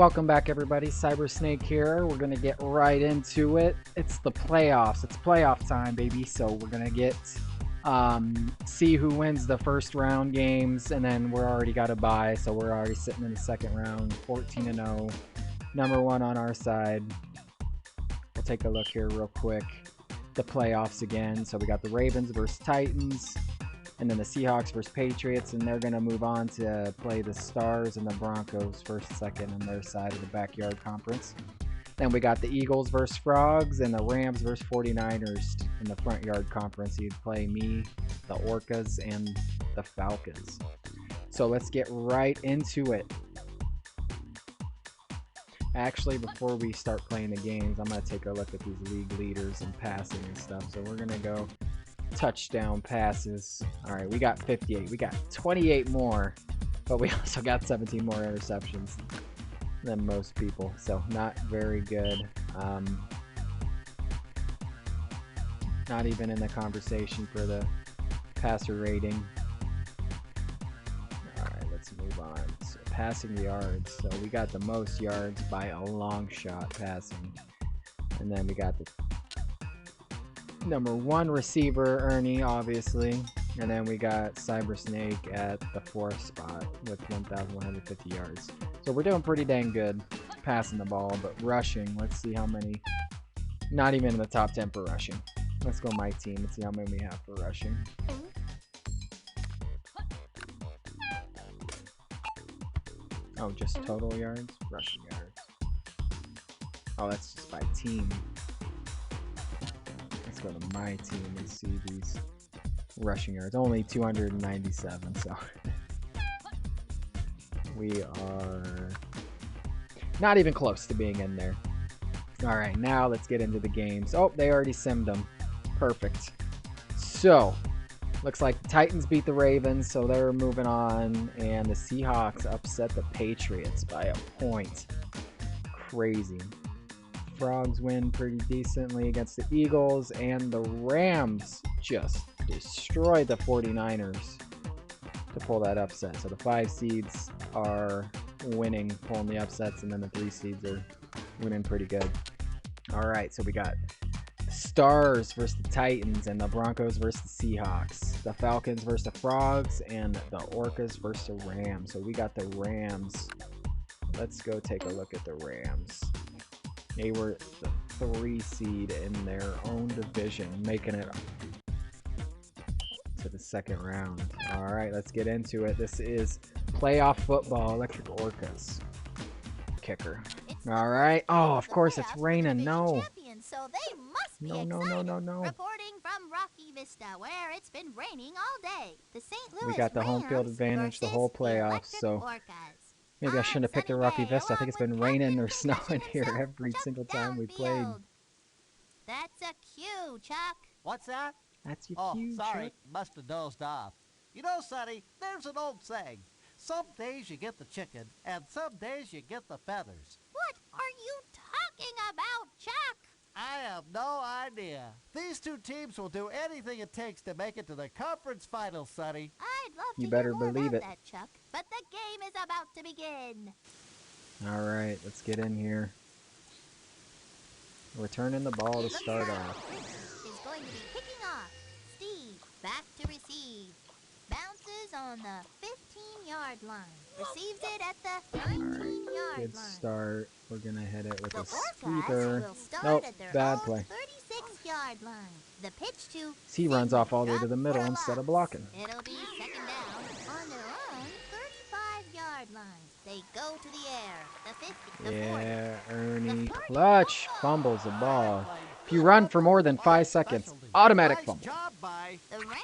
Welcome back, everybody. Cybersnake here. We're gonna get right into it. It's the playoffs. It's playoff time, baby. So we're gonna get see who wins the first round games, and then we're already got a bye, so we're already sitting in the second round, 14-0, number one on our side. We'll take a look here real quick. The playoffs again. So we got the Ravens versus Titans, and then the Seahawks versus Patriots, and they're going to move on to play the Stars and the Broncos first, second on their side of the backyard conference. Then we got the Eagles versus Frogs and the Rams versus 49ers in the front yard conference. You'd play me, the Orcas, and the Falcons. So let's get right into it. Actually, before we start playing the games, I'm going to take a look at these league leaders and passing and stuff. So we're going to go touchdown passes. All right, we got 58. We got 28 more, but we also got 17 more interceptions than most people, so not very good. Not even in the conversation for the passer rating. All right, let's move on. So passing yards. So we got the most yards by a long shot passing, and then we got the number one receiver, Ernie, obviously. And then we got Cybersnake at the fourth spot with 1,150 yards. So we're doing pretty dang good passing the ball, but rushing, let's see how many. Not even in the top 10 for rushing. Let's go my team and see how many we have for rushing. Oh, just total yards? Rushing yards. Oh, that's just by team. Let's go to my team and see these rushing yards. Only 297, so we are not even close to being in there. All right, now let's get into the games. Oh, they already simmed them. Perfect. So looks like the Titans beat the Ravens, so they're moving on, and the Seahawks upset the Patriots by a point. Crazy. Frogs win pretty decently against the Eagles, and the Rams just destroyed the 49ers to pull that upset. So the 5 seeds are winning, pulling the upsets, and then the 3 seeds are winning pretty good. All right, so we got the Stars versus the Titans, and the Broncos versus the Seahawks, the Falcons versus the Frogs, and the Orcas versus the Rams. So we got the Rams. Let's go take a look at the Rams. They were the 3 seed in their own division, making it to the second round. All right, let's get into it. This is playoff football. Electric Orcas. Kicker. All right. Oh, of course it's raining. No. No. Reporting from Rocky Vista, where it's been raining all day. The St. Louis We got the home field Rams advantage the whole versus the playoffs, Electric so Orcas. maybe I shouldn't have picked the Rocky Vista. I think it's been raining or snowing here every single time we played. That's a cue, Chuck. What's that? That's your Oh, cue, sorry. Chuck. Must have dozed off. You know, Sonny, there's an old saying. Some days you get the chicken, and some days you get the feathers. What are you talking about, Chuck? I have no idea. These 2 teams will do anything it takes to make it to the conference finals, Sonny. I'd love You to better hear more believe about it. that, Chuck. But the game is about to begin. All right, let's get in here. We're turning the ball to start off. Is going to be kicking off. Steve, back to receive. Bounces on the 15-yard line. Receives it at the 19-yard Good line. start. We're going to hit it with The a Orcas sweeper. will start Nope, at their bad own play. 36-yard line. The pitch to He runs off all the way to the middle instead of blocking. It'll be second down on their own 35-yard line. They go to the air. The 50, the 40. Yeah, Ernie. Clutch. Fumbles the ball. If you run for more than 5 seconds, automatic Nice fumble. job by The Rams.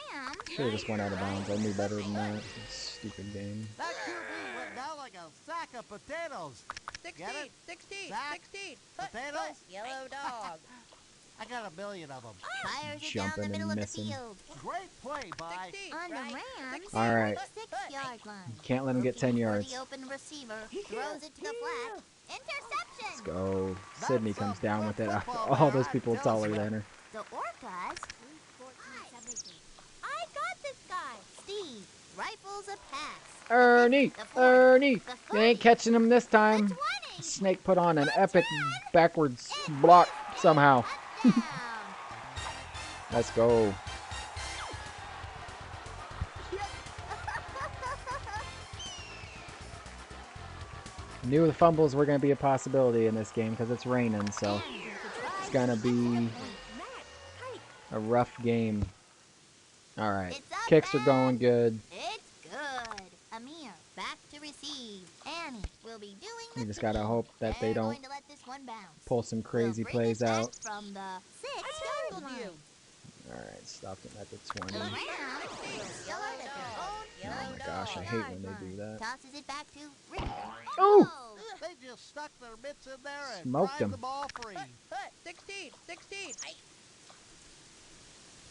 Should have just went out of bounds. I knew better than that. Stupid game. that QB went down like a sack of potatoes. 16, Get it? 16, Zach? 16. Potatoes? Yellow dog. I got 1,000,000 of them. Fires it down Jumping the and middle of the missing. field. Great play by. 16, On the right? Rams. 16. All right. 6-yard line. Can't let him get 10 Looking for yards. The open receiver throws it to the flat. Interception. Let's go. Sydney comes down with it after all those people taller than her. The Orcas. I got this guy. Steve rifles a pass. Ernie! Ernie! You ain't catching him this time. Snake put on an epic backwards block somehow. Touchdown. Let's go. Knew the fumbles were going to be a possibility in this game because it's raining, so it's going to be a rough game. All right. It's up, Kicks are Matt. going good. It's good. Amir, back to receive. Annie will be doing the We just got to three. hope that they They're don't going to let this one bounce. pull some crazy We'll bring plays it back out. from the 6-yard line. All right, stopped him at the The 20. Rams will start at their Oh own my gosh, I hate when they do that. Tosses it back to Ricky. Ooh! They just stuck their mitts in there and Smoked pried him. the ball free. 16.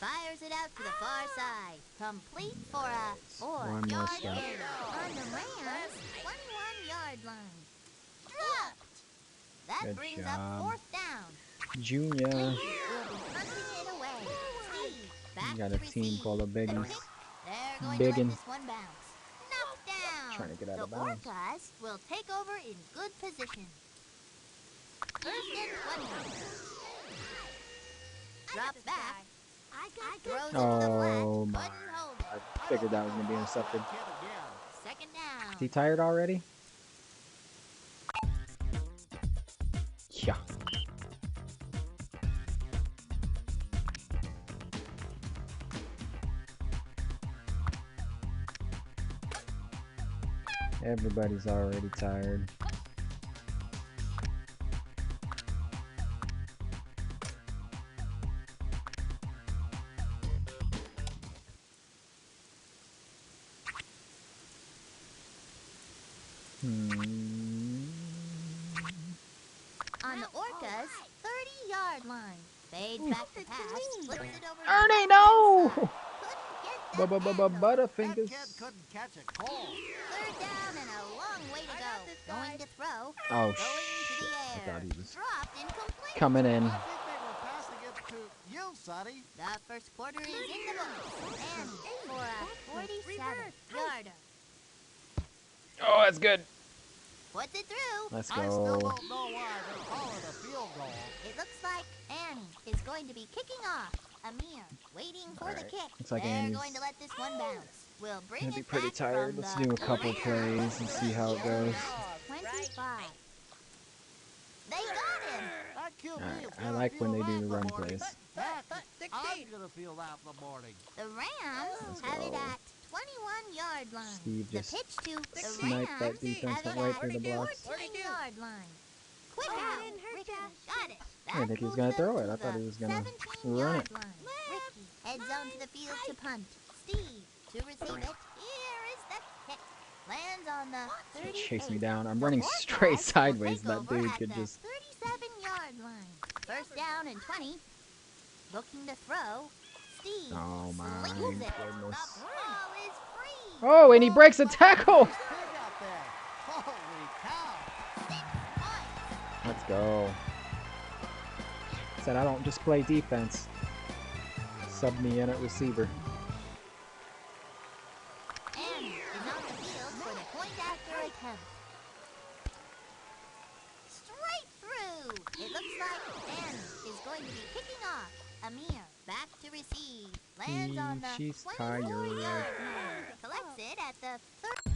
Fires it out to the far side. Complete for a One more 4-yard stop. gain on the Rams' 21-yard line. Dropped. That Good brings job. up 4th down. Junior. We'll be punting it away. Steve, back You got to a team receive. full of The biggies. kick, they're going Biggin'. to let this one bounce. Knocked down. Trying to get out the of bounds. Orcas will take over in good position. 1st and 20. Drops back. Throws it to the flat. Oh my. Couldn't hold it. I figured that was going to be intercepted. Kid again. 2nd down. Is he tired already? Yeah. Everybody's already tired. On the Orcas' 30-yard line. Fades back to pass. Flips it over to Ernie, the no! Couldn't get that handle. That Butterfingers. kid couldn't catch a cold. 3rd down and a long way to go. Going to throw. Oh, Going to shit. the I air. thought he was Dropped incomplete. coming in. I think they were passing it to you, Sonny. The first quarter is in the books. And for a 47-yarder. Oh, that's good. Puts it through. Let's I still go. don't know why they call it a field goal. It looks like Annie is going to be kicking off. Amir waiting for the Alright. kick. Looks like They're Annie's going to let this one bounce. We'll bring Gonna be it pretty back tired. from Let's the do a couple plays and see how it goes. 25. They got him. That QB Alright, is I gonna like when feel they do that the in run morning. plays. Heck, I'm gonna feel that in the morning. The Rams Let's have it go. at 21-yard line. Steve The just pitch to the Sniped that Rams defense, have went it right at through the blocks. 14-yard line. Quick out. Ricky got it. I didn't think he was gonna throw it. I thought he was gonna run it. Line. Ricky heads on to the field to punt. Steve to receive it. Here is the kick. Lands on the 38. Chase me down. I'm The running Orcas straight will sideways. take That over dude at could the just 37-yard line. 1st down and 20. Looking to throw. Steve Oh my slings it. goodness. The ball is free. Oh, and he breaks a tackle. Big out there. Holy cow. 6 points. Let's go. Said I don't just play defense. Sub me in at receiver. Annie is on the field for the point after attempt. Straight through. It looks like Annie is going to be kicking off. Amir back to receive. Lands on the She's 24-yard tired. line. Collects it at the 30.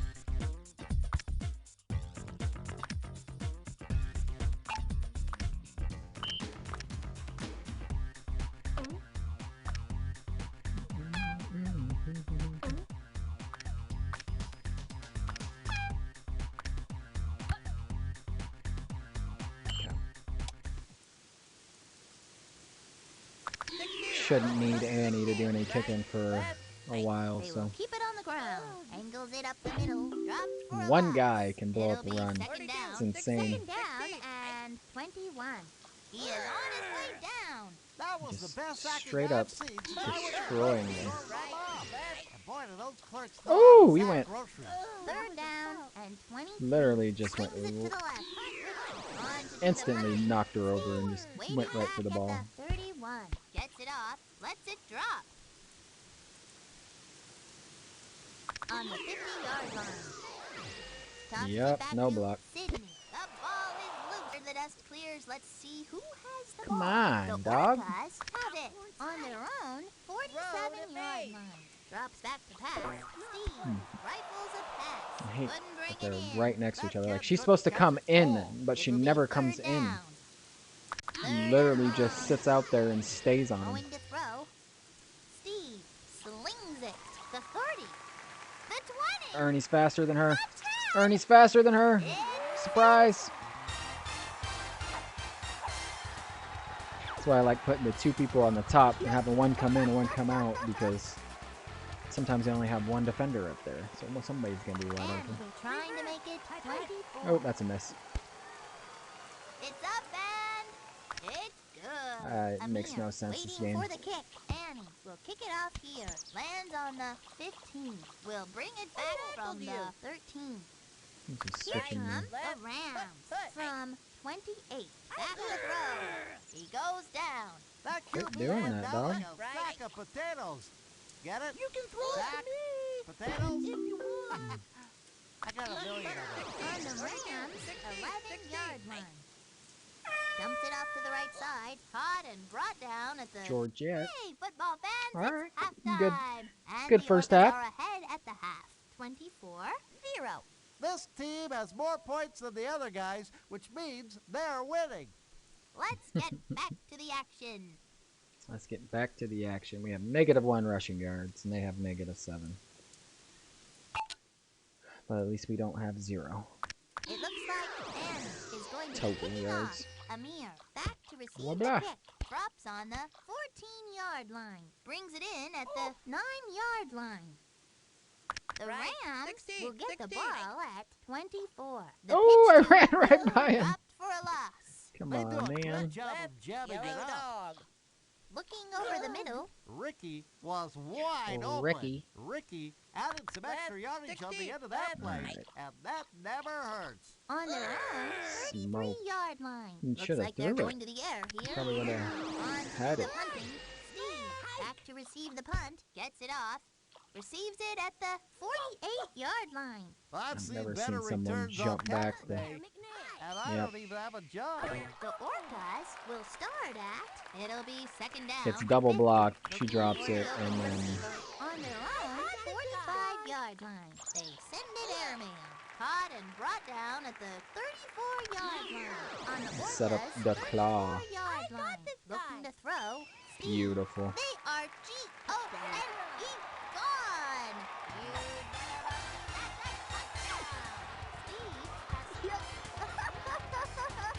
Shouldn't need Annie to do any kicking for a while, They will so keep it on the ground. Angles it up the middle. Drops for a one loss. guy can blow up It'll a be run. 2nd down. It's insane. 2nd down and 21. He is on his way down. That was Just the best acting straight I've up seen since I was destroying a me. store run-off. And boy, do those clerks Ooh, know how he to sack went- groceries. 3rd down and 20. Literally just Swings went it to the left. On to the instantly right. knocked her over and just Waiting went right for the back ball. at the 31. Gets it off. Lets it drop. On the 50-yard line. Tosses it Yep, back no to block. Sydney. The ball is dust clears, let's see who has the Come ball. on, the dog. Orcas have it on their own 47-yard line. Drops back to pass. Steve rifles a pass. I hate Couldn't bring that they're it in. right next to each That other. Like, kid she's couldn't supposed to catch come the in, ball. but It she will be never third comes in. down. Third Literally and just long. sits out there and stays on him. Going to throw. Steve slings it. The 30. The 20. Ernie's faster than her. Touchdown! Ernie's faster than her. Surprise! That's why I like putting the two people on the top and having one come in and one come out, because sometimes they only have one defender up there, so somebody's gonna be wide And open. we're trying to make it 24. Oh, that's a miss. It's up and it's good. It makes Amir no sense, this waiting game. for the kick. Annie will kick it off here. Lands on the 15. We'll bring it back from the 13. I'm just Here switching comes the... the Rams from 28. Back to throw. He goes down. That Quit QB doing went that, down dog. like a sack of potatoes. Get it? You can throw it Sack to me potatoes? if you want. I got a million of them. On the Rams' 11-yard line. Dumps it off to the right side. Caught and brought down at the... Georgette. Hey, football fans, All right. it's halftime. Good. And Good the first Orcas half. are ahead at the half. 24-0. This team has more points than the other guys, which means they're winning. Let's get back to the action. Let's get back to the action. We have -1 rushing yards, and they have -7. But at least we don't have 0. It looks like Annie is going to Total be kicking yards. off. Amir back to receive Blah, the blah. kick. Drops on the 14-yard line. Brings it in at the 9-yard line. The Right. Rams 16, will get the 16. ball at 24. The Oh, I pitch ran to right Will by him. dropped for a loss. Come They do a on, great man. job of jamming it Yellow up. dog. Looking over the middle. Ricky was wide Oh, open. Ricky. Ricky added some extra Left, yardage on the 60, end of that left, play, right. and that never hurts. On their own Smoke. 33-yard line. You Looks shoulda like they're threw it. going to the air here. Probably would have On to had the it. punting. Steve back to receive the punt. Gets it off. Receives it at the 48-yard line. I've I've seen never better seen someone returns jump on back catch there. day, and I Yep. don't even have a job. The Orcas will start at, it'll be second down. It's double 50. blocked. She Looking drops for the it, open and then receiver. On their own 45-yard line. They send it airmail. Caught and brought down at the 34-yard line. On the Orcas' set up the claw. 34-yard line. Looking to throw. Steve. Beautiful. They are G-O-N-E gone. You better believe that Steve has...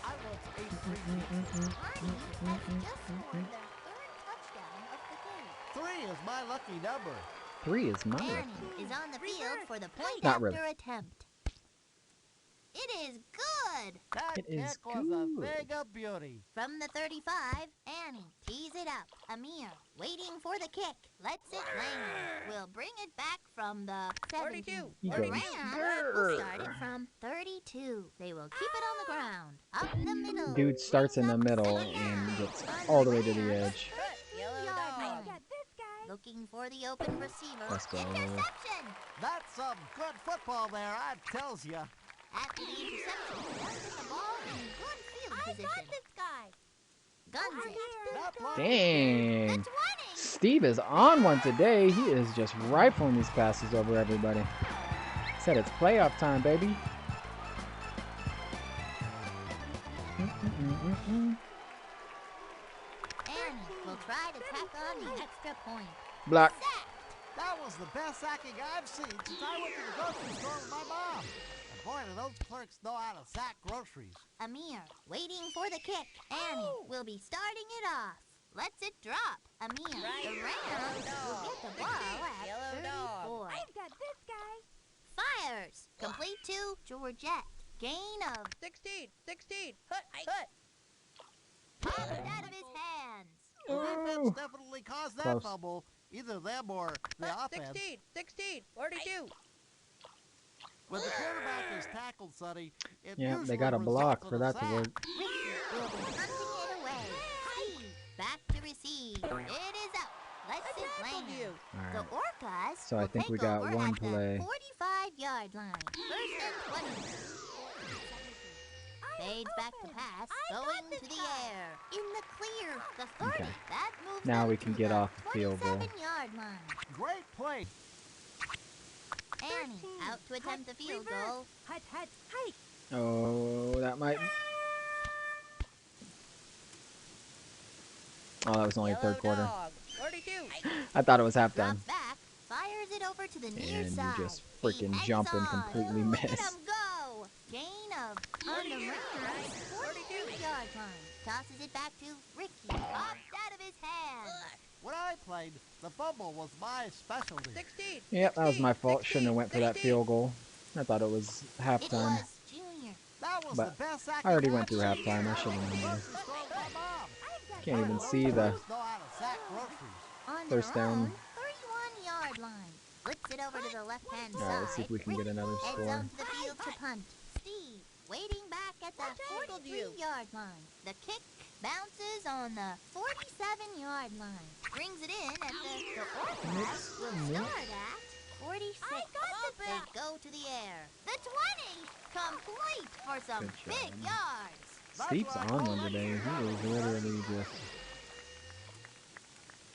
I once ate Arnie has just scored their third touchdown of the game. 3 is my lucky number. 3 is my Annie lucky. is on the field for the point Not after really. attempt. It is good. That It is kick was a good. thing of beauty. From the 35, Annie tees it up. Amir waiting for the kick. Lets it land. We'll bring it back from the 17. 42. He The goes, Rams will start it "Grr." from 32. They will keep it on the ground. Up the middle. Dude starts in the Bring up middle second and down. gets On all the way to the Rams' edge. Yellow 13-yard dog. line. Looking for the open receiver. Let's go. Interception. That's some good football there, I tells ya. After the interception, they'll get the ball in good field position. Guns it. Not long. The Dang. 20. Steve is on one today. He is just rifling these passes over everybody. Said it's playoff time, baby. Annie will try to tack on the extra point. Block. Sacked. That was the best sacking I've seen since I went to the grocery store with my mom. And boy, do those clerks know how to sack groceries. Amir waiting for the kick. Annie will be starting it off. Lets it drop. Amir. Right. The Rams will get the ball at Yellow dog. 34. Fires. Complete to Georgette. Gain of 16. Hut. popped out of his hands. The defense Oh. definitely caused that Close. fumble. Either them or the offense. 16. 42. When the quarterback is tackled, Sonny, it Yeah, usually they got a block results for in a that to sack. work. Ricky will be hunting it away. Steve back to receive. It is up. Lets it Tackled land. you. The Alright. Orcas So I will think we take got over one at play. the 45-yard line. First and 20. Fades back to pass, going to the air. In the clear, the 30. Okay. That moves Now them we can to get the off the field goal. 27-yard line. Great play. Annie out to attempt the field goal. Hut, hut, hike. Oh, that might. Oh, that was only Yellow third quarter. dog. 42. I thought it was halftime. Drops back, fires it over to the near And you side. just He freaking hangs jump and on. completely Look at miss. him go. Gain of on the Rams, 42-yard line. Tosses it back to Ricky. Popped out of his hand. When I played, the fumble was my specialty. 16. Yep, that was my 16, fault. Shouldn't have went for that 16. field goal. I thought it was It halftime. was Junior. That was But the best I already went I've through seen. halftime. I should have known that. Grocery store with my mom. Can't even Those see the. boys know how to sack groceries. On First their down. own 31-yard line. Flips it over to the left-hand All right, let's see side. if we can get another Heads score. on to the field to punt. Steve waiting back at the 43-yard line. The kick bounces on the 47-yard line. Brings it in at the Orcas will start at 46. They go to the air. The 20 complete for some Good job. big yards. Steve's on one today. He was literally just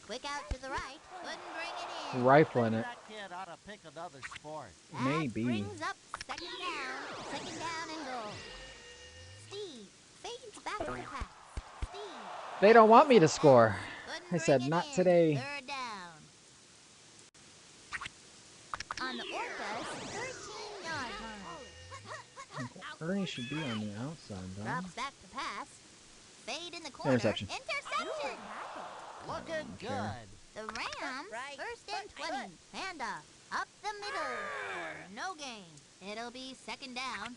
Quick out to the right. Couldn't bring it in. rifling it. That kid ought to pick another sport. That Maybe. brings up second down and goal. Steve fades back to pass. Steve They don't want me to score. couldn't I bring said, it "Not in." today." Third down. On the Orcas, 13-yard line. Ernie should be on the outside, though. Drops back to pass. Fade in the corner. Interception. Interception. Looking don't good. care. The Rams, Right. first and 20. Panda, up the middle. No gain. It'll be second down.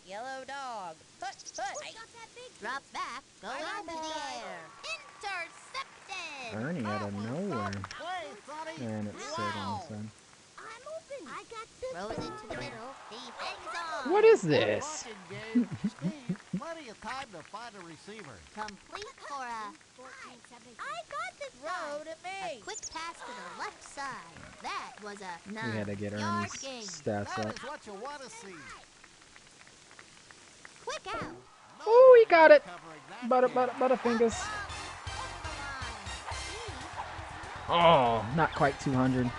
Yellow dog. Hut, hut. Drops back, going to the air. Intercepted. Ernie out of nowhere. Play, Sonny. And it's straight on the side. I'm open. I got this. Throws it to the middle. He hangs on. What is this? Blocking game. Steve, plenty of time to find a receiver. Complete for a... I got this Throw to A me. quick pass to the left side. That was a We had to get 9-yard Ernie's gain. stats That up. is what you want to see. Quick out. Oh, he got it. Covering that Butterfingers. Over the line. Steve Oh, not quite 200. If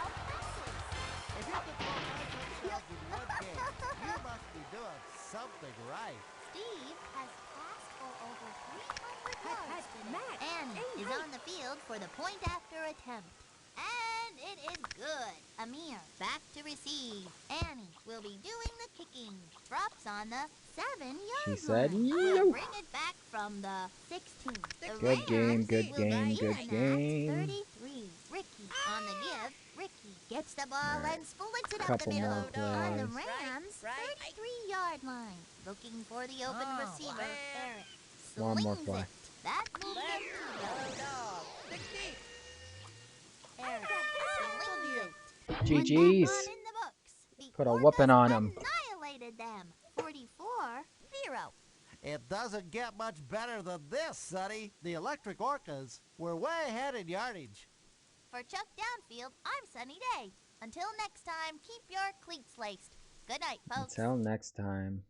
you can throw nine touchdowns in one game, you must be doing something right. Steve has passed for over 300 yards today. And is on the field for the point after attempt. And it is good. Amir back to receive. Annie will be doing the kicking. Drops on the 7-yard She said, line. "Yo." Will bring it back from the 16. The Good game, Rams good will game, be good at game. 33. Ricky on the give. Ricky gets the ball Alright. and splits it up Couple the middle. more On the plays. Rams, Right. 33-yard line. Looking for the open Oh, receiver. man. Eric One more slings play. it. That moves Left. them to Yellow the dog. 16. Eric slings it. GG's. One in the books. The Put a Orcas whooping on 'em. Annihilated them. 44-0. It doesn't get much better than this, Sonny. The Electric Orcas were way ahead in yardage. For Chuck Downfield, I'm Sunny Day. Until next time, keep your cleats laced. Good night, folks. Until next time.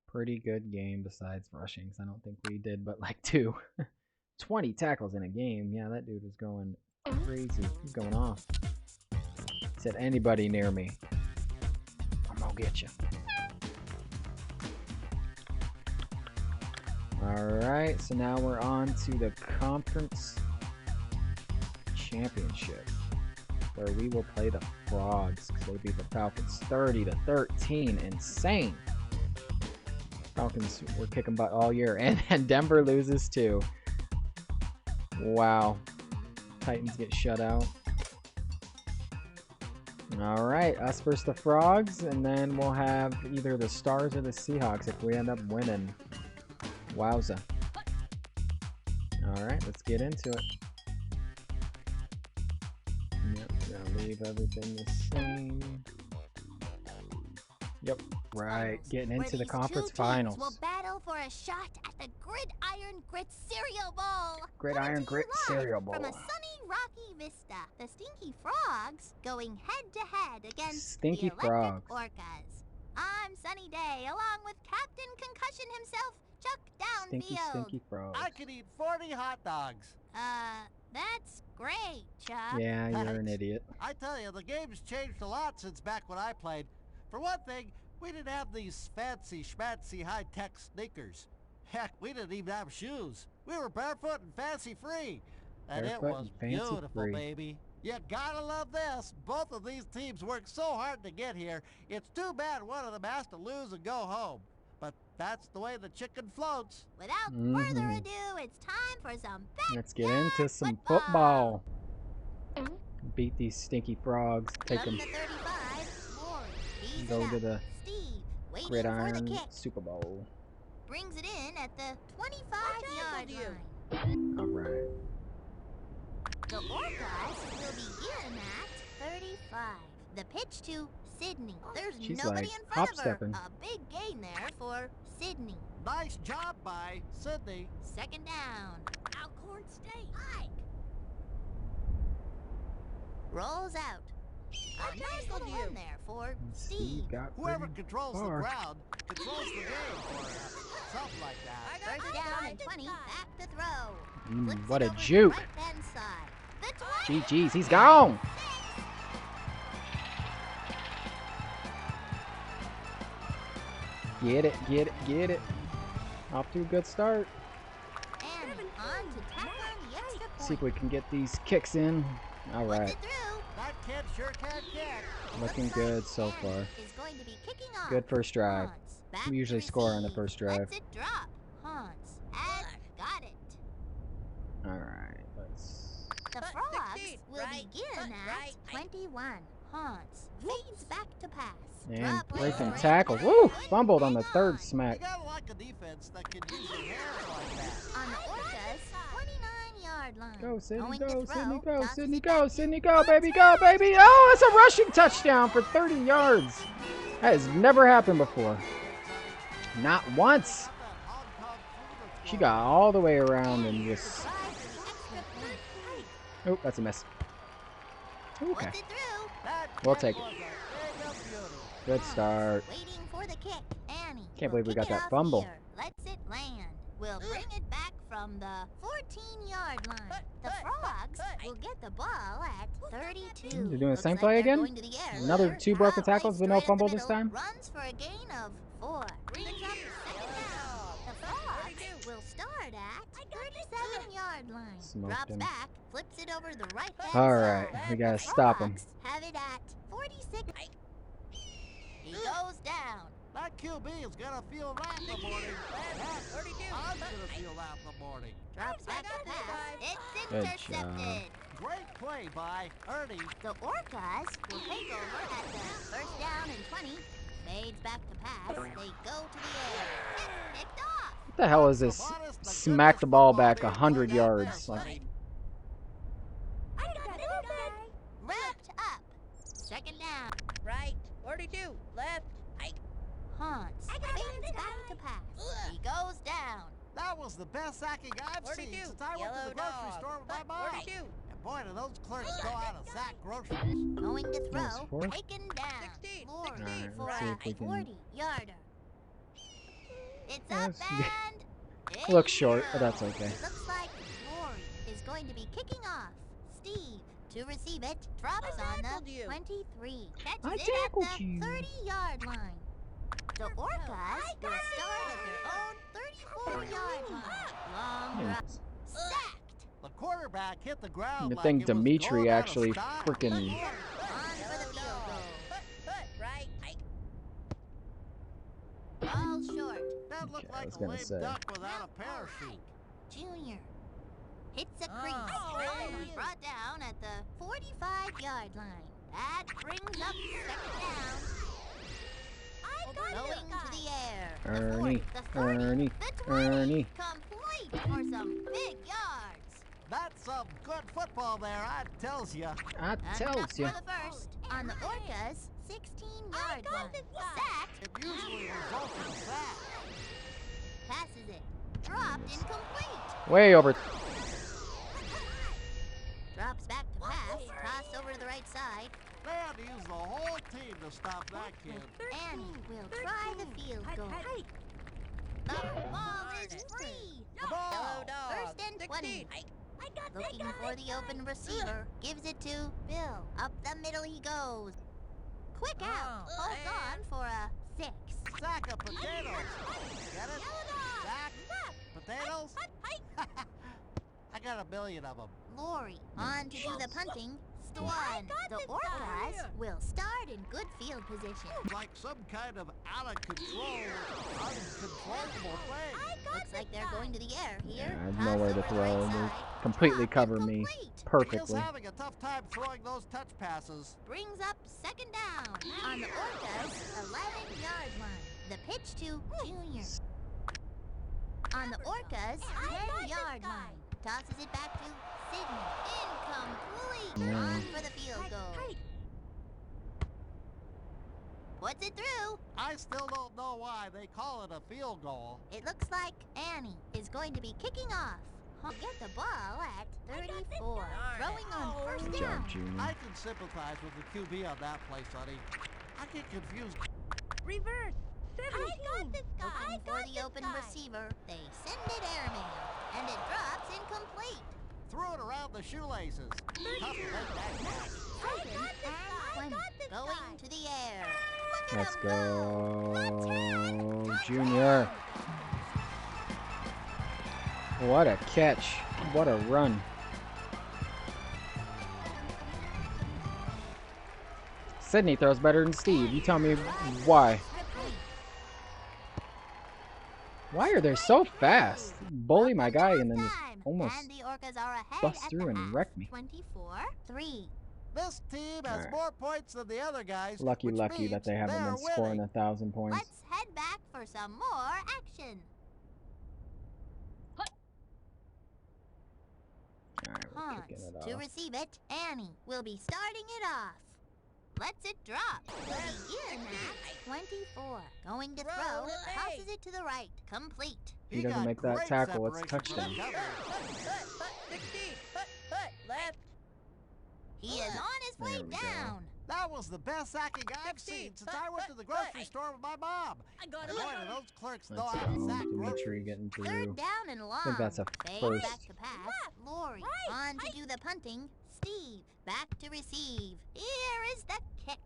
Pretty good game besides rushings. I don't think we did but like 2. 20 tackles in a game. Yeah, that dude was going crazy. He's going off. He said, anybody near me, I'm gonna get you. Alright, so now we're on to the conference championship, where we will play the Frogs because they beat the Falcons 30-13. Insane. Falcons were kicking butt all year, and Denver loses too. Wow. Titans get shut out. Alright, us versus the Frogs, and then we'll have either the Stars or the Seahawks if we end up winning. Wowza. Alright, let's get into it. Yep, gonna leave everything the same. Yep, right. Getting Where into the these conference two teams finals. will battle for a shot at the Gridiron Grit Cereal Bowl. Gridiron Coming to you Grit live Cereal Bowl. From a sunny Rocky Vista, the Stinky Frogs going head to head against Stinky the Electric Frogs. Orcas. I'm Sunny Day, along with Captain Concussion himself, Chuck Stinky, Downfield. stinky frogs. I could eat 40 hot dogs. That's great, Chuck. Yeah, you're an Thanks. idiot. I tell you, the game's changed a lot since back when I played. For one thing, we didn't have these fancy schmancy high-tech sneakers. Heck, we didn't even have shoes. We were barefoot and fancy-free. And it Barefoot was and fancy-free. beautiful, baby. You gotta love this. Both of these teams worked so hard to get here. It's too bad one of them has to lose and go home. But that's the way the chicken floats. Without further ado, it's time for some Let's get into some football. Beat these stinky frogs. Take From them. the 35, Lord, tees Go it to up. the Steve, waiting for the Gridiron kick. Super Bowl. Brings it in at the 25-yard line. All right. The Orcas will begin at 35. The pitch to Sydney. There's She's nobody like in front of her. hop-stepping. A big gain there for Sydney. Nice job by Sydney. Second down. Alcorn State. Ike. Rolls out. A nice little run there for Steve. Steve got Whoever pretty controls far. the ground controls the game, or something like that. First down and 20. Back to throw. Flips What it a over to the juke. right-hand side. The 20. GG's, he's gone. Get it, get it, get it. Off to a good start. And on to tackle the extra point. See if we can get these kicks in. All Puts right, it through. That kid sure can kick. looking Looks good like so Annie far. is going to be kicking off. Good first drive. Hans, back We to usually score on the receive. first drive. Lets it drop. Hans has got it. All right, let's. The Foot Frogs 16, will right, begin foot at right. 21. Hans fades back to pass. And Drop breaking right, tackle. right, Woo! good, Fumbled on the hang third on. smack. You gotta like a defense that can use their hands like that. On the Orcas, 29-yard line. Go, Sydney, Going go, to throw, Sydney, go, tosses Sydney, it go, back to Sydney, go, baby, go, baby. Oh, it's a rushing touchdown for 30 yards. That has never happened before. Not once. She got all the way around and just. Drives the extra point. Oh, that's a miss. Okay, Puts it through. That We'll kick take it. was a thing of beauty. good start. Waiting for the kick. Annie. Can't will believe we kick got it that off fumble. here. Lets it land. We'll bring it back from the 14-yard line. The Frogs will get the ball at 32. They're doing the Looks same like play they're again? going to the air. Another 2 broken tackles with no Straight up the fumble this middle, time? Runs for a gain of 4. Brings up second down. The Frogs will start at 37-yard line. Smoked Drops him. back, flips it over the right hand All side. right, we The gotta stop him. Frogs have it at 46. He goes down. That QB is gonna feel that in the morning. Heck, 42. I'm gonna feel that in the morning. Drops back to pass. It's Good intercepted. Great play by Ernie. The Orcas will take over at the first down and 20. Fades back to pass. They go to the air. It's picked off. What the hell is this? Smack the ball back 100 yards. Like, Wrapped up. Second down. Right. 42. Left. Ike. Hans fades back to pass. He goes down. That was the best sacking I've 42. seen since I went to Yellow the grocery dog. store with my Foot mom. 42. And boy, do those clerks know how to sack groceries. Going to Nice throw. fourth. Taken down. 16, Lord 16, Alright, for let's see a if we can- 40-yarder. It's Yes. up and... it's looks short, but down. that's okay. Looks like Rory is going to be kicking off. Steve to receive it. Drops I on tackled the you. 23. Catches I it at tackled the you. 30-yard line. The Orcas will start at their own 34-yard line. Long drop. Sacked. The quarterback hit the ground. I like think it was Dimitri going out of actually style. freaking. On for the field goal. Foot. Right. Ike. Ball short. That looked Okay, I like was a gonna lame say. duck without a parachute. Junior. Hits a crease. Oh. And brought down at the 45-yard line. That brings up second down. Going to the air. The Ernie, 40, the 30, Ernie, the 20. Ernie. Complete for some big yards. That's some good football there, I tells ya. I And tells enough you. for the first. On the Orcas, 16-yard line. Sacked. It usually results in a sack. Passes it. Dropped incomplete. Way over. Drops back to pass. Tossed over to the right side. They had to use the whole team to stop that kid. Annie will try the field goal. The ball is free. The ball! Yellow dog. First and 20. 16. Hike. Looking for the open receiver. Gives it to Bill. Up the middle he goes. Quick out. Oh, Holds on for a 6. Sack of potatoes. Get it? Sack? Potatoes? I got a million of them. Lori on to do the punting. One. The Orcas will start in good field position. Like some kind of out of control, uncontrollable thing. Looks like they're going to the air here. Yeah, I have Toss nowhere to over the throw. right They side. completely Drop cover me incomplete. He is perfectly. having a tough time throwing those touch passes. Brings up second down on the Orcas' 11-yard line. The pitch to Junior. On the Orcas' 10-yard line. Tosses it back to Sydney. Incomplete. Yeah. On for the field goal. Puts it through. I still don't know why they call it a field goal. It looks like Annie is going to be kicking off. Get the ball at 34. Throwing on first Good down. job, Junior. I can sympathize with the QB on that play, Sonny. I get confused. Reverse. 17. Looking for the open receiver. They send it airmail. And it drops incomplete. Threw it around the shoelaces. Tough to make that catch. Second and 20. Going to the air. Look at Let's him go, Touchdown. Junior. What a catch. What a run. Sydney throws better than Steve. You tell me why. Why are they so fast? Bully my guy and then just almost And the Orcas are ahead bust at through the and half. wreck me. 24-3. This team has Alright. more points than the other guys. Lucky which that means they haven't they're been scoring winning. 1,000 points. Let's head back for some more action. Alright, we're Hans kicking it to off. receive it. Annie will be starting it off. Lets it drop. Will begin at 24. Going to throw. Tosses it to the right. Complete. If he doesn't got make that great tackle, it's separation from touchdown. the cover. 16. Left. He is on his way There we go. down. That was the best sacking I've 16. seen since I went to the grocery store with my mom. I got Boy, do those clerks know Let's how to go. sack Dimitri groceries. getting through. Third down and long. think that's a Fade first. back to pass. Lori on to do the punting. Steve back to receive. Here is the kick.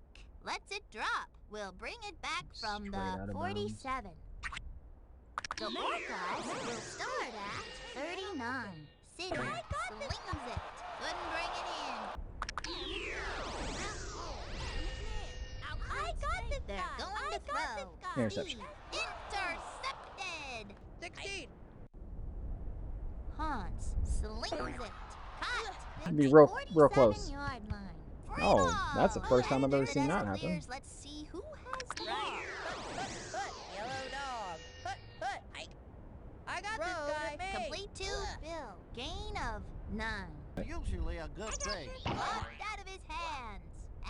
Lets it drop. We'll bring it back from Straight out the of 47. The Orcas will start at 39. Sydney slings it. Couldn't bring it in. They're going to throw. Interception. Intercepted. 16. Hans slings it. Caught. Should be at real the close. 47-yard line. Oh, that's the first time I've ever And seen that as it happen. clears, let's see who has the ball. Hut. Yellow dog. Hut. Hike. I got this Throw guy. complete to Bill. Gain of 9. Usually a good thing. Popped out of his hands.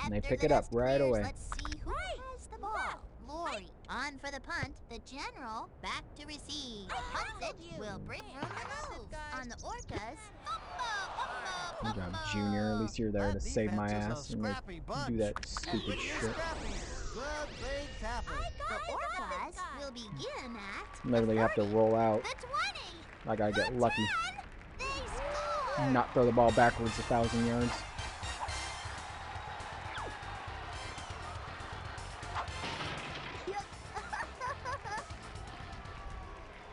And they After pick the it up dust right clears, away. Let's see who has the ball. Lori on for the punt. The general back to receive. Punts it. Will bring room to move. On the Orcas. Good job, Junior. At least you're there to That save my defense is a ass and make, scrappy bunch. do that And stupid when you're shit. scrappy, good things happen. The Orcas will begin at Literally have to roll out. the 20. I gotta get lucky. They score. Not throw the ball backwards 1,000 yards.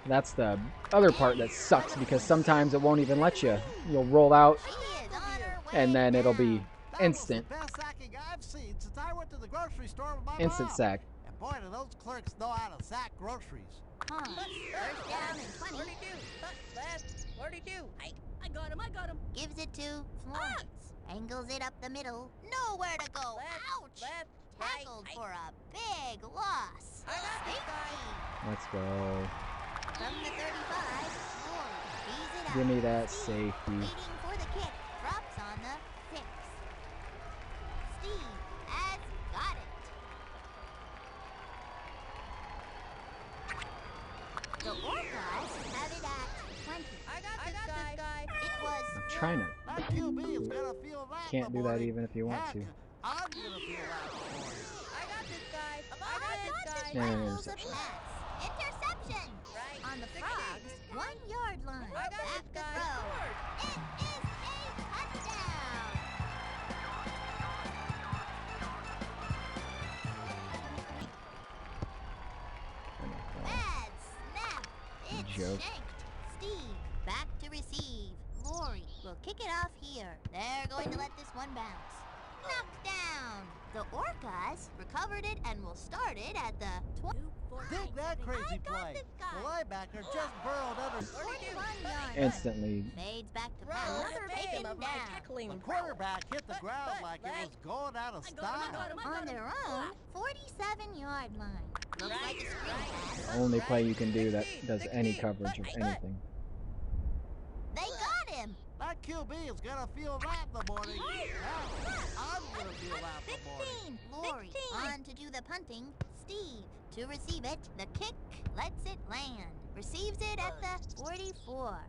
That's the other part that sucks because sometimes it won't even let you. You'll roll out She is on her way and then it'll be down. That was instant. the best sacking I've seen since I went to the grocery store with my Instant mom. sack. And boy, do those clerks know how to sack groceries. Huh. First down and 20. 42. Left. 42. Hike. I got him. Gives it to Florence. Angles it up the middle. Nowhere to go. Ouch. Left. Tackled Right. for a big loss. I got this guy. Safety. Let's go. From the 35, Lori fees it out. Give me that Steve safety. waiting for the kick. Drops on the 6. Steve has got it. The Orcas have it at 20. I got this guy. It was I'm trying to. That QB is gonna feel that in Can't the do that morning. even if you want Heck, to. I'm gonna feel that in the morning. I got Rifles a interception. pass. Interception. Right. On the frogs, 1 yard line. I got Back this to guy. throw. Scored. It is a touchdown. Bad snap. It's Joke. shanked. Steve, back to receive. Lori will kick it off here. They're going to let this one bounce. Knocked down. The Orcas recovered it and will start it at the 20. Dig that crazy play. this guy. The linebacker just burrowed under. 41-yard Instantly. Fades back to Roll pass. the fame Taken of my down. tackling. The quarterback hit the Hut, ground hut, like it leg. was going out of I got him, style. On their own, 47-yard line. Looks like a screen pass. Only play you can do that does any coverage of anything. They got him. That QB is gonna feel that in the morning. Heck, I'm gonna feel that in the morning. 16. Lori on to do the punting. Steve to receive it. The kick lets it land. Receives it at the 44.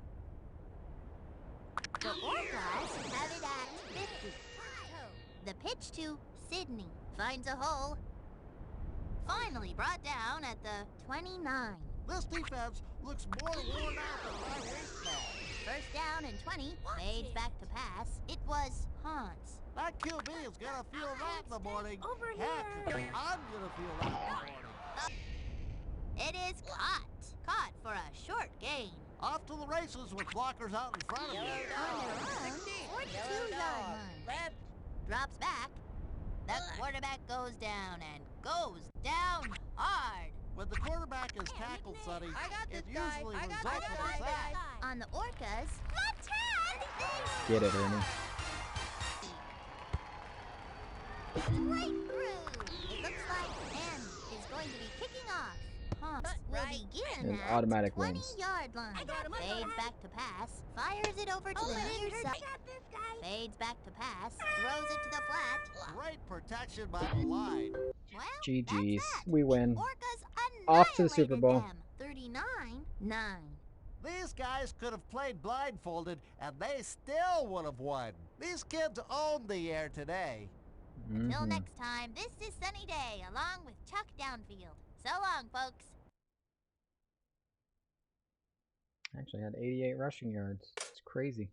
The Orcas have it at 50. The pitch to Sydney. Finds a hole. Finally brought down at the 29. This defense looks more worn out than my waistband. First down and 20. Fades back to pass. It was Hans. That QB is gonna feel that in the morning. Over Heck, here. I'm gonna feel that in the morning. It is caught. Caught for a short gain. Off to the races with blockers out in front of Yellow you. On dog. their own, 16. 42 Yellow yard dog. line. Left. Drops back. The quarterback goes down and goes down hard. When the quarterback is tackled, Sonny, I got it this guy. usually I got results this in guy. a sack. On the Orcas, left hand. Get it, Ernie. Straight through. It looks like N is going to be kicking off. Hans will Right. begin And at automatic 20-yard line. I got him, I got Fades him. back to pass. Fires it over to the near side. Fades back to pass. Throws it to the flat. Great protection by the line. Well, GG's. that's that. We win. Orcas Off to the Super annihilated Bowl. them. 39-9. These guys could have played blindfolded and they still would have won. These kids own the air today. Till Mhm. next time, this is Sunny Day along with Chuck Downfield. So long, folks. Actually had 88 rushing yards. It's crazy.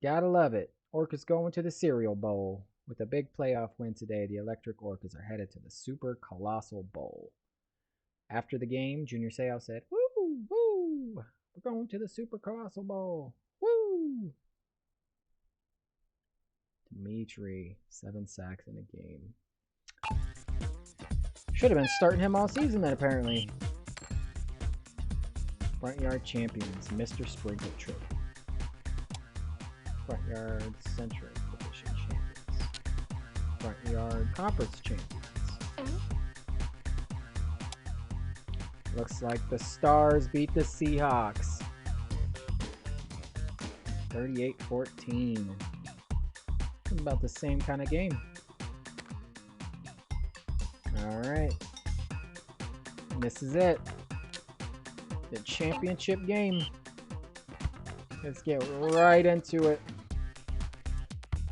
Gotta love it. Orcas going to the Cereal Bowl. With a big playoff win today, the Electric Orcas are headed to the Super Colossal Bowl. After the game, Junior Seau said, "Woo, woo, we're going to the Super Colossal Bowl. Woo!" Dimitri, 7 sacks in a game. Should have been starting him all season then, apparently. Front Yard Champions, Mr. Sprinkle Trophy. Front Yard Central Division Champions. Front Yard Conference Champions. Looks like the Stars beat the Seahawks. 38-14. About the same kind of game. Alright. This is it. The championship game. Let's get right into it.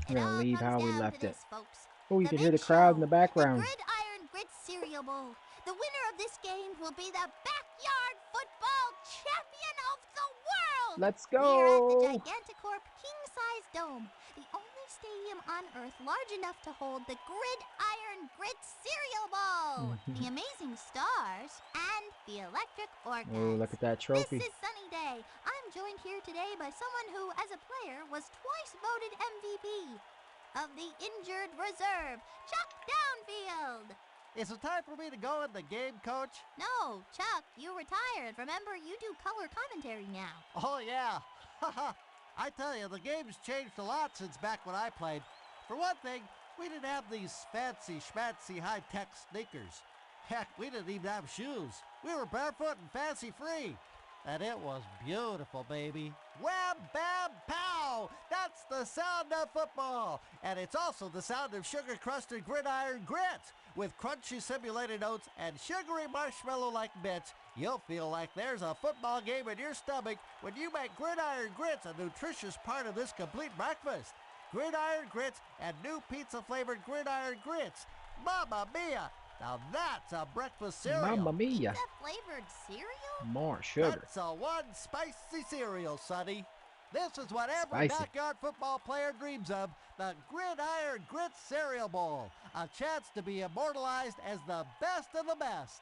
I'm It gonna all leave comes how we down to left it. this, folks. Oh, you The can hear the big crowd in show, the background. The Gridiron Grits Cereal Bowl. The winner of this game will be the backyard football champion of the world. Let's We are at the go! Giganticorp King-Size Dome, the only stadium on Earth large enough to hold the Gridiron Grits Cereal Bowl, the Amazing Stars, and the Electric Orcas. Oh, look at that trophy. This is Sunny Day. I'm joined here today by someone who, as a player, was twice voted MVP of the injured reserve, Chuck Downfield. Is it time for me to go in the game, Coach? No, Chuck, you retired. Remember, you do color commentary now. Oh, yeah. I tell you, the game's changed a lot since back when I played. For one thing, we didn't have these fancy schmancy high-tech sneakers. Heck, we didn't even have shoes. We were barefoot and fancy-free. And it was beautiful, baby. Wham, bam, pow! That's the sound of football. And it's also the sound of sugar-crusted gridiron grits. With crunchy simulated oats and sugary marshmallow-like bits, you'll feel like there's a football game in your stomach when you make gridiron grits a nutritious part of this complete breakfast. Gridiron grits and new pizza-flavored gridiron grits. Mamma mia! Now that's a breakfast cereal. Mamma mia. Pizza flavored cereal? More sugar. That's a one spicy cereal, Sonny. This is what every Spicy. backyard football player dreams of, the Gridiron Grit Cereal Bowl. A chance to be immortalized as the best of the best.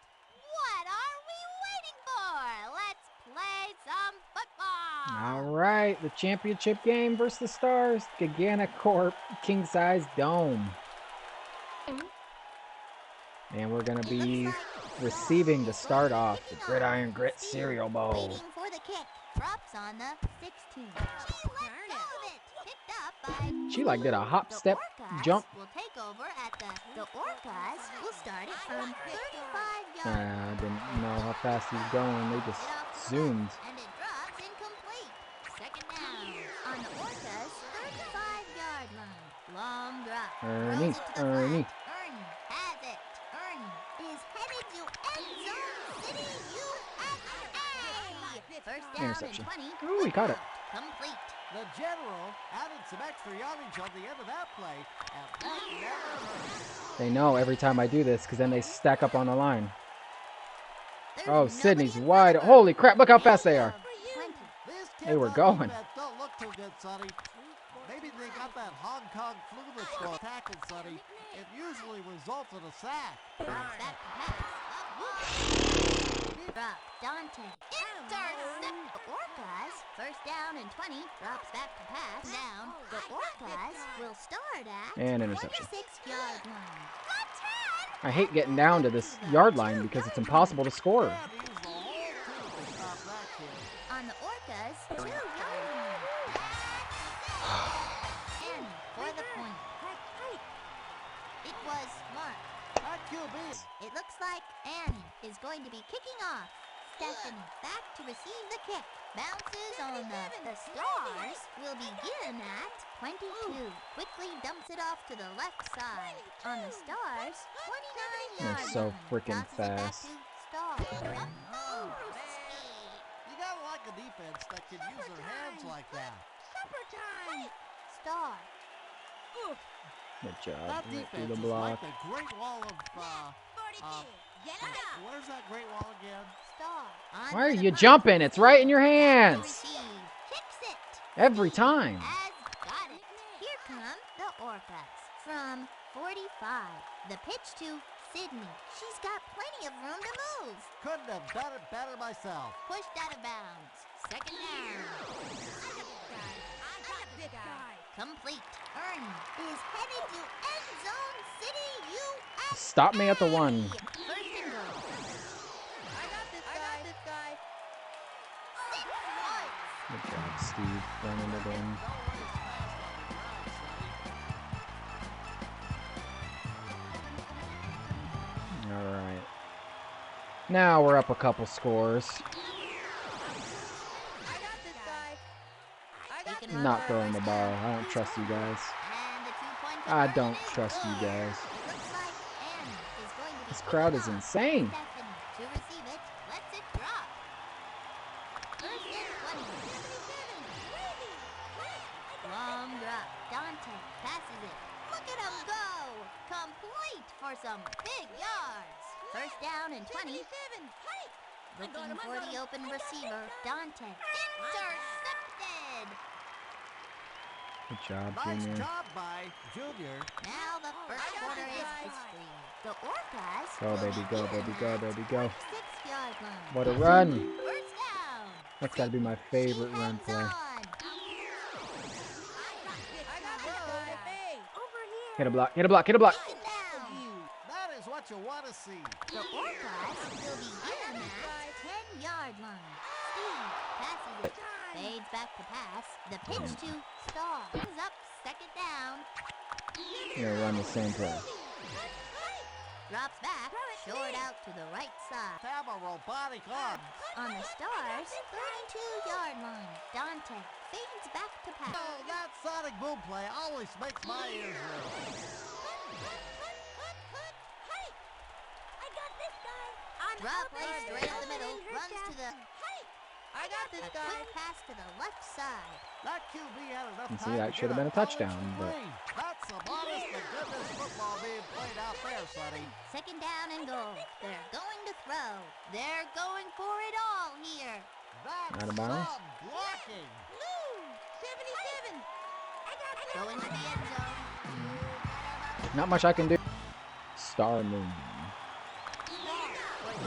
What are we waiting for? Let's play some football. All right, the championship game versus the Stars. Gigantic Corp, king size dome. And we're going to be receiving to start off the Gridiron Grit Cereal Bowl. Waiting for the kick. Drops on the 16. She let go of it. Picked up by... She like did a hop, The step, Orcas jump. will take over at the Orcas will start it from 35 yards. I didn't know how fast he's going. They just zoomed. And it drops incomplete. Second down on the Orcas 35-yard line. Long drop. Ernie, Throws it to the Ernie. flat. Ernie has it. Ernie is headed to end zone city USA. First down Interception. and 20. Ooh, he caught it. Complete. The General added some extra yardage on the end of that play, and that never hurt. They know every time I do this because then they stack up on the line. There's Oh, nobody Sydney's in wide. front of Holy crap, look how fast they are. 20. These They kids were on going. defense don't look too good, Sonny. Maybe they got that Hong Kong flu that's going tackle, Sonny. It usually results in a sack. Drops back to pass. Drop. Dante. Intercept. The Orcas. First down and 20. Drops back to pass. Down. The Orcas will start at And interception. 26-yard line. I hate getting down to this yard line because it's impossible to score. They had to use the whole team to stop that kid. On the Orcas, 2-yard line. And for the point. It was Mark. That QB. It looks like Annie is going to be kicking off. Stephanie back to receive the kick. Bounces on the Stars will begin at 22. Quickly dumps it off to the left side. On the Stars, 29 They're yards. so freaking fast. Stars. You gotta like a defense that can use their hands like that. Star. Good job. That Right through defense the is block. like the Great Wall of, where's that Great Wall again? Star. On Why are to the you punt. jumping? It's right in your Back to hands. receive. Kicks it. Every time. Has got it. Here come the Orcas from 45. The pitch to Sydney. She's got plenty of room to move. Couldn't have done it better myself. Pushed out of bounds. Second down. Complete. Ernie is headed to end zone city USA. Stop me at the one. First and goal. I got this guy. 6 points. Good job, Steve. Running it in. All right. Now we're up a couple scores. Not throwing the ball. I don't trust you guys. And the 2-point I conversion don't is trust you good. guys. It looks like Annie is going to be This crowd is kicking off. insane. Stephanie to receive it, lets it drop. First and 20. Long drop. Dante passes it. Look at him go! Complete for some big yards. First down and 20. Looking for the open receiver. Dante intercepted. Good job, Nice Junior. job by Junior. Now the first quarter is history. The Orcas Go, will baby, go, begin baby, go, at baby, go. 26-yard line. What a run. First down. That's got to be my favorite She run hangs play. on. Hit a block, hit a block, hit a block. Second down. That is what you want to see. The Orcas will begin at 10-yard line. Steve passes it. Fades back to pass. The pitch to Star. Brings up second down. You're gonna run the same play. Drops back. Short out to the right side. Have a robotic arm. On the Stars, 32-yard line. Dante fades back to pass. Oh, that sonic boom play always makes my ears ring. Drop play straight up the middle. Runs to the I got this, A guys. quick pass to the left side. That QB had enough You see, time that to should get have been a college touchdown, but degree. That's some honest to goodness football being played out there, Sonny. Second down and goal. They're going to throw. They're going for it all here. That's Out of bounds. some blocking. Blue. 77. Going to the end zone. not much I can do. Star Moon.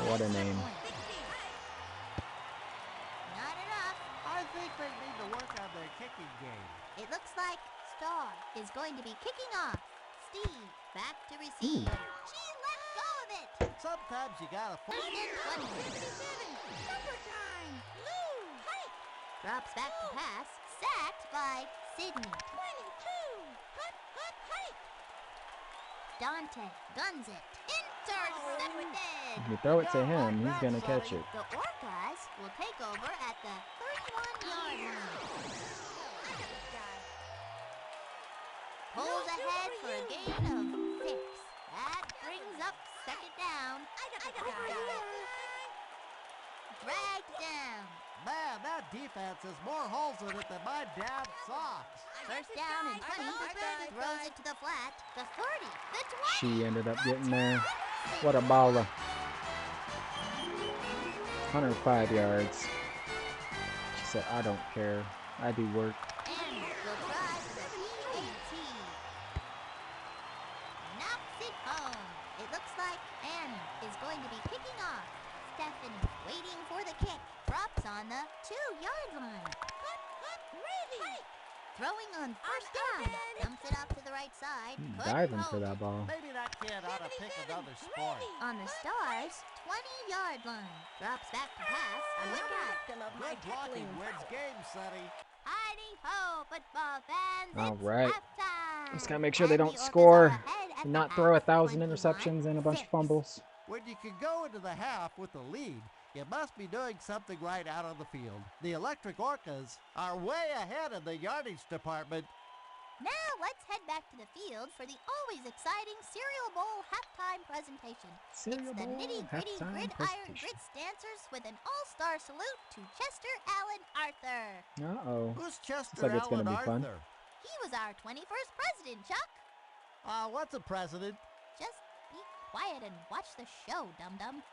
What a name. Not enough. I think they need to work on their kicking game. It looks like Star is going to be kicking off. Steve, back to receive. She let go of it. Sometimes you gotta First and 20. 77. Summertime. Blue. Hike. Drops back to pass. Sacked by Sydney. 22. Hut, hut, hike. Dante guns it. Intercepted. If you throw it to him, he's gonna catch it. The Orcas will take over at the 31-yard line. Pulls ahead for a gain of 6. That brings up second down. Dragged down. Man, that defense has more holes in it than my dad's socks. First down and 20. Throws it to the flat. The 30. The 20. She ended up getting there. What a baller. 105 yards. She said, I don't care. I do work. And will try for the PAT. Knocks it home. It looks like Annie is going to be kicking off. Stephanie waiting for the kick. Drops on the 2-yard line. Throwing on first down. Dumps it off to the right side. Couldn't Diving for hold that it. ball. Maybe that kid ought to pick another sport. On the Stars' 20-yard line. Drops back to pass. Quick out. Good blocking wins games, Sonny. Heidi-ho, football fans. All It's right. halftime. Just gotta make sure they And don't the Orcas score are ahead at and the not throw half, 1,000 interceptions and a bunch of 21-6. fumbles. When you can go into the half with a lead, you must be doing something right out on the field. The Electric Orcas are way ahead in the yardage department. Now let's head back to the field for the always exciting Cereal Bowl halftime presentation. Cereal It's the Bowl nitty-gritty halftime gridiron presentation. grits dancers with an all-star salute to Chester Allen Arthur. Uh-oh. Who's Chester like it's gonna Allen be fun. Arthur? He was our 21st president, Chuck. What's a president? Just be quiet and watch the show, dum-dum.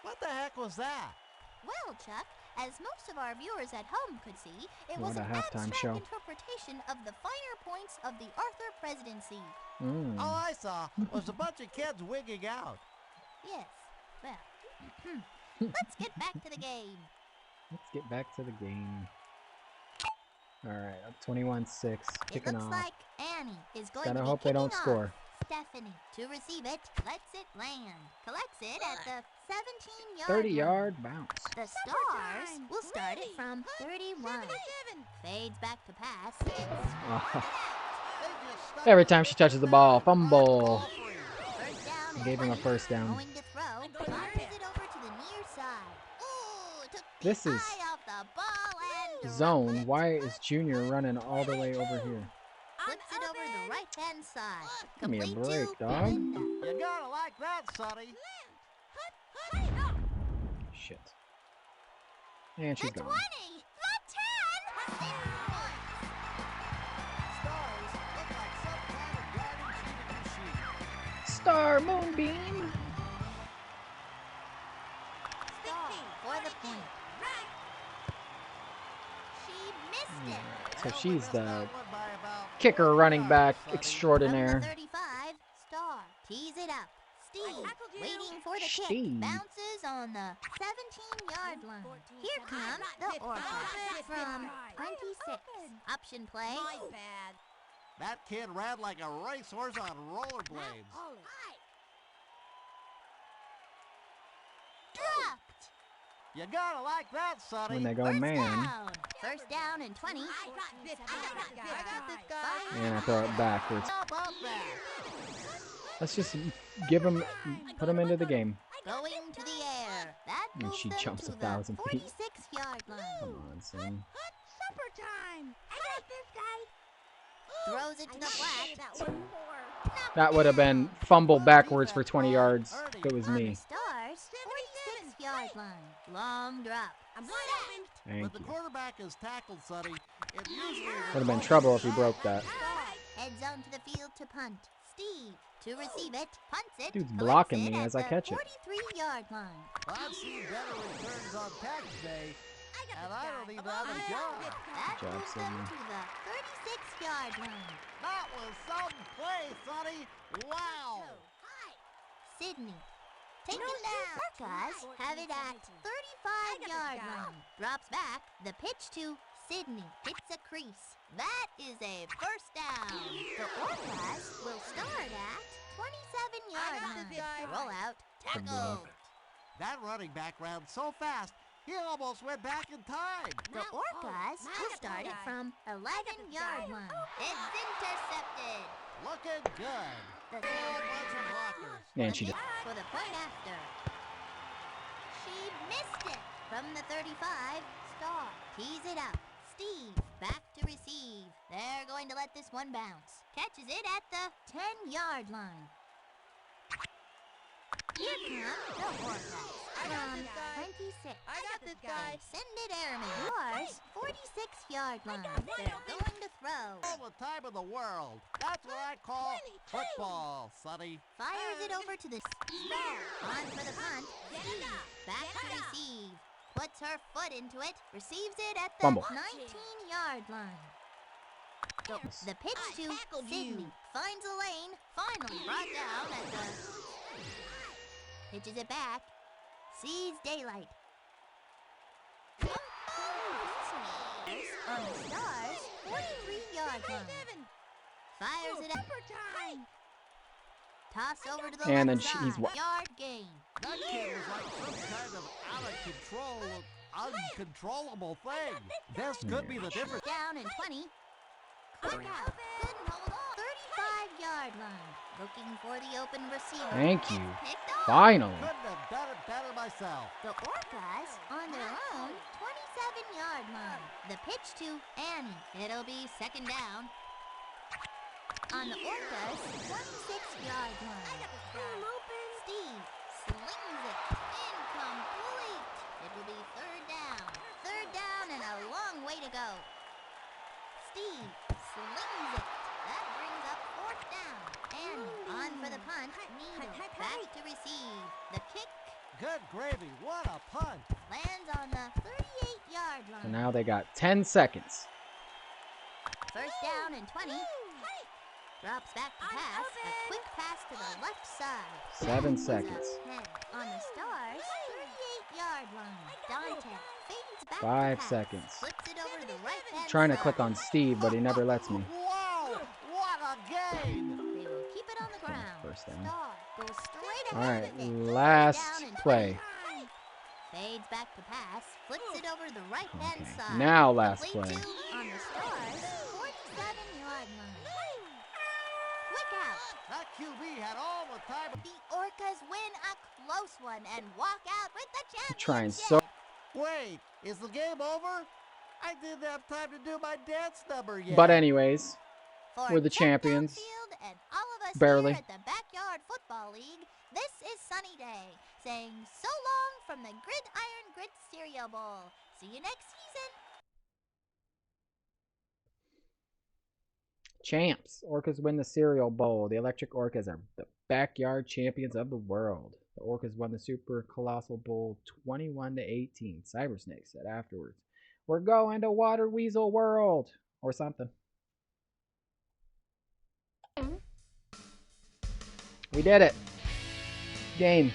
What the heck was that? Well, Chuck, as most of our viewers at home could see, it was What a an halftime abstract show. interpretation of the finer points of the Arthur presidency. Mm. All I saw was a bunch of kids wigging out. Yes, well, let's get back to the game. Let's get back to the game. All right, up 21-6, It kicking looks off. like Annie is going Gotta to be hope they don't kicking score. off. Stephanie to receive it, lets it land, collects it at the 17-yard 30-yard bounce. The Stars will start it from 31. Fades back to pass. It's Ah, They just stuck every their time she fingers touches the in ball, there. fumble. first down and Gave him a 20. first down. Going to throw, fires it over to the near side. Ooh, took the This is eye off the ball and Zone. dropped it. Why is Junior running all the way over here? Flips it over the right-hand side. Give me a Complete break, to dog. Linda. You gotta like that, Sonny. Shit. And she's The 20, gone. the 10, 6 points. Stars look like some kind of garden cheating machine. Star Moonbeam. Star for the point. She missed it. So Well, she's we missed the that one by about kicker 4 running yards, back Sonny. extraordinaire. From the 35, Star tees it up. Steve, tackled you. waiting for the kick, Steve. bounces on the 17-yard line. Here come the Orcas from 26. Option play. My bad. That kid ran like a racehorse on rollerblades. Dropped. You gotta like that, Sonny. When they go First man, down. First down and 20. I got this guy. and I throw it backwards. How about that? Let's just give him, put him into the game. Going to the air. That And moves she them jumps to 1,000 the feet. 46-yard line. Come on, son. Supper time. I got this guy. Throws it to the flat. That would have been fumble backwards for 20 yards if it was On the me. Stars, 46-yard line. Long drop. I'm wide open. When Thank the you. quarterback is tackled, Sonny, it usually Would have been trouble if he broke that. Heads onto the field to punt. Steve to receive it. Punts it. Dude's collects blocking it me at as I the catch it. 43-yard line. I've seen better returns on tax day, and I don't even have a job. That Good job, moves them Sydney. to the 36-yard line. That was some play, Sonny. Wow. Sydney. Taken down. Orcas have it at 35-yard line. Drops back. The pitch to Sydney. Hits a crease. That is a first down. The Orcas will start at 27-yard line. Roll out. Good Tackled. block. That running back ran so fast, he almost went back in time. The Orcas will start it from 11-yard line. It's intercepted. Looking good. The Whole bunch of blockers. And she did. for the point after. She missed it from the 35. Star tees it up. Steve back to receive. They're going to let this one bounce. Catches it at the 10-yard line. Here come the Orcas from 26. I got this guy. Send it airman. Yours, 46-yard line. They're going to throw. All the time in the world. That's what I call football, Sonny. Fires it over to the star. On for the punt. Steve back to receive. Puts her foot into it. Receives it at the Fumble. 19-yard line. The pitch to Sydney. Finds a lane. Finally brought down at the... Pitches it back. Sees daylight. On the Stars, 43-yard line. Fires it up. Toss over to the And then left side. he's Yard gain. That kid was like some kind of out of control, uncontrollable thing. This could be the difference. Down in 20. Quick out. Couldn't hold on. 35-yard line. Looking for the open receiver. Thank you. It's picked off. Finally. Couldn't have done it better myself. The Orcas on their own 27-yard line. The pitch to Annie. It'll be second down. On the Orcas 26-yard line. Steve slings it. Incomplete. It will be third down. Third down and a long way to go. Steve slings it. That brings up fourth down. Annie on for the punt. Needle back to receive. The kick Good gravy. What a punt. lands on the 38-yard line. So now they got 10 seconds. First down and 20. Drops back to pass. A quick pass to the left side. 7 seconds. 10 on the Stars. 38-yard line. Dante fades back 5 to pass. seconds. Flips it over to the right hand Trying to side. click on Steve, but he never lets me. Whoa! What a game! They will keep it on the ground. First down. Star goes straight All ahead right, with it. last Down and play. 20. Fades back to pass. Flips it over to the right hand Okay, side. now last Complete play. to on the Stars. 47-yard line. Quick out. That QB had all the time. The Orcas win a close one and walk out with the championship. Trying so. Wait, is the game over? I didn't have time to do my dance number yet. But anyways, For we're the Ted champions. Dogfield and all of us Barely. here at the Backyard Football League, this is Sunny Day, saying so long from the Gridiron Grit Cereal Bowl. See you next season. Champs. Orcas win the Cereal Bowl. The Electric Orcas are the backyard champions of the world. The Orcas won the Super Colossal Bowl 21-18. Cybersnake said afterwards, "We're going to Water Weasel World," or something. We did it. Game.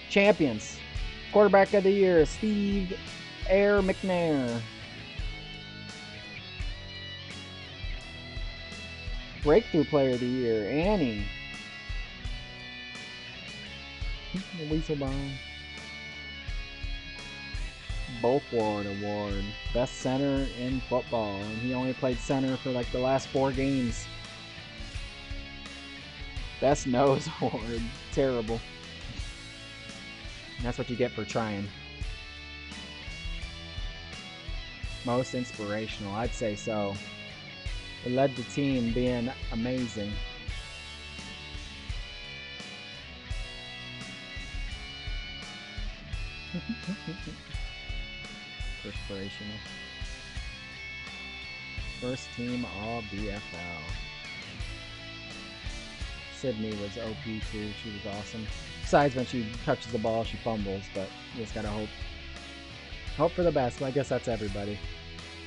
Champions. Quarterback of the year, Steve Air McNair. Breakthrough player of the year, Annie. Weaselbaum. Bolford Award. Best center in football. And he only played center for like the last 4 games. Best nose award. Terrible. That's what you get for trying. Most inspirational. I'd say so. It led the team being amazing. Inspirational. First team all BFL. Sydney was OP too. She was awesome. Besides, when she touches the ball, she fumbles, but you just gotta hope for the best. Well, I guess that's everybody.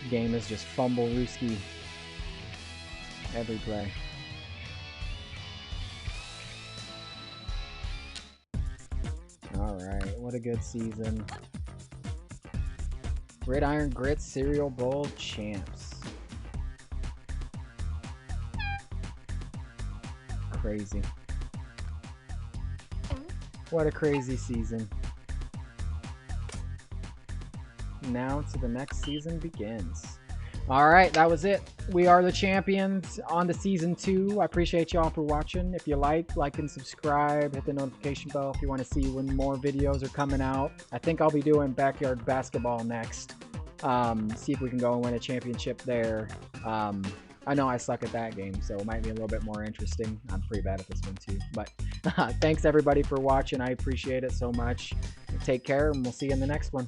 The game is just fumble Rooski every play. Alright, what a good season. Gridiron Grit Cereal Bowl champs. Crazy. What a crazy season. Now to the next season begins. Alright, that was it. We are the champions on to season 2. I appreciate y'all for watching. If you like and subscribe. Hit the notification bell if you want to see when more videos are coming out. I think I'll be doing backyard basketball next. See if we can go and win a championship there. I know I suck at that game, so it might be a little bit more interesting. I'm pretty bad at this one too. But thanks everybody for watching. I appreciate it so much. Take care, and we'll see you in the next one.